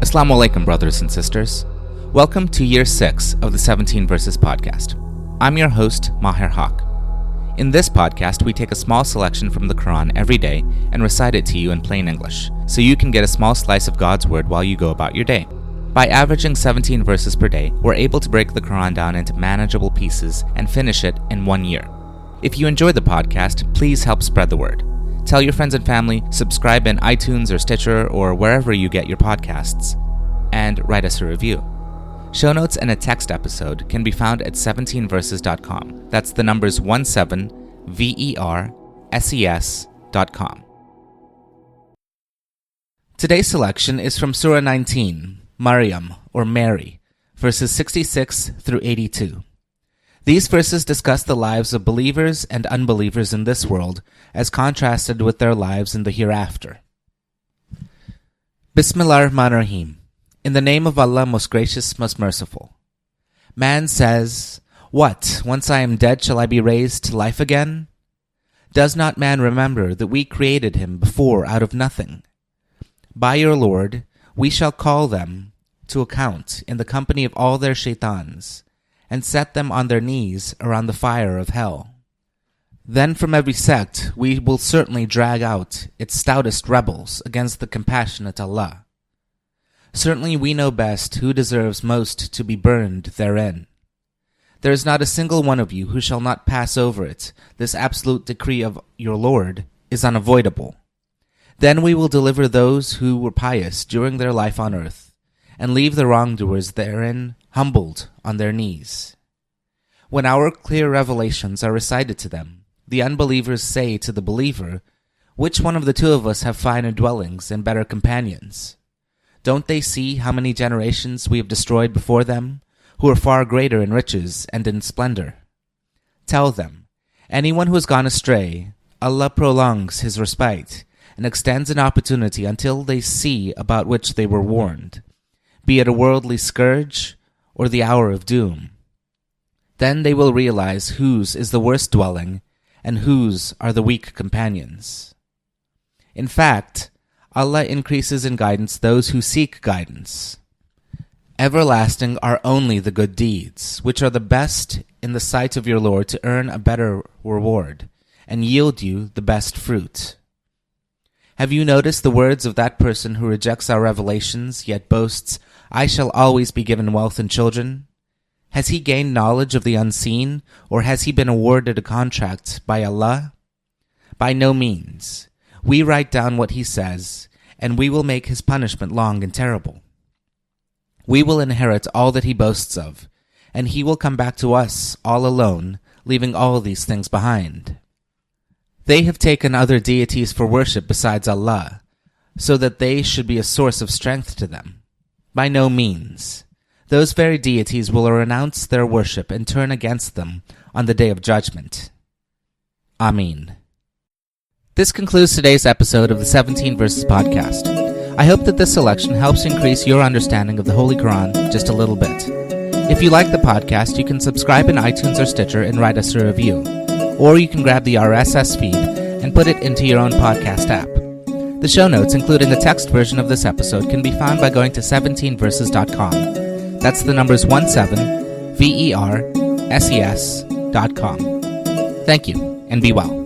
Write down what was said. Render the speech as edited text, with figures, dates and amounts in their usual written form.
As-salaam wa-alaikum, brothers and sisters. Welcome to Year 6 of the 17 Verses podcast. I'm your host, Maher Haq. In this podcast, we take a small selection from the Quran every day and recite it to you in plain English, so you can get a small slice of God's Word while you go about your day. By averaging 17 verses per day, we're able to break the Quran down into manageable pieces and finish it in 1 year. If you enjoy the podcast, please help spread the word. Tell your friends and family, subscribe in iTunes or Stitcher or wherever you get your podcasts, and write us a review. Show notes and a text episode can be found at 17verses.com. That's the numbers 17verses.com. Today's selection is from Surah 19, Maryam, or Mary, verses 66 through 82. These verses discuss the lives of believers and unbelievers in this world as contrasted with their lives in the hereafter. Bismillahir-Rahmanir-Rahim. In the name of Allah, most gracious, most merciful. Man says, "What, once I am dead, shall I be raised to life again?" Does not man remember that we created him before out of nothing? By your Lord, we shall call them to account in the company of all their shaitans, and set them on their knees around the fire of hell. Then from every sect we will certainly drag out its stoutest rebels against the compassionate Allah. Certainly we know best who deserves most to be burned therein. There is not a single one of you who shall not pass over it. This absolute decree of your Lord is unavoidable. Then we will deliver those who were pious during their life on earth, and leave the wrongdoers therein humbled on their knees. When our clear revelations are recited to them, the unbelievers say to the believer, "Which one of the two of us have finer dwellings and better companions? Don't they see how many generations we have destroyed before them, who are far greater in riches and in splendor?" Tell them, anyone who has gone astray, Allah prolongs his respite and extends an opportunity until they see about which they were warned, be it a worldly scourge or the hour of doom. Then they will realize whose is the worst dwelling and whose are the weak companions. In fact, Allah increases in guidance those who seek guidance. Everlasting are only the good deeds, which are the best in the sight of your Lord to earn a better reward and yield you the best fruit. Have you noticed the words of that person who rejects our revelations, yet boasts, "I shall always be given wealth and children"? Has he gained knowledge of the unseen, or has he been awarded a contract by Allah? By no means. We write down what he says, and we will make his punishment long and terrible. We will inherit all that he boasts of, and he will come back to us all alone, leaving all these things behind. They have taken other deities for worship besides Allah, so that they should be a source of strength to them. By no means. Those very deities will renounce their worship and turn against them on the day of judgment. Ameen. This concludes today's episode of the 17 Verses podcast. I hope that this selection helps increase your understanding of the Holy Quran just a little bit. If you like the podcast, you can subscribe in iTunes or Stitcher and write us a review. Or you can grab the RSS feed and put it into your own podcast app. The show notes, including a text version of this episode, can be found by going to 17verses.com. That's the numbers 17verses.com. Thank you, and be well.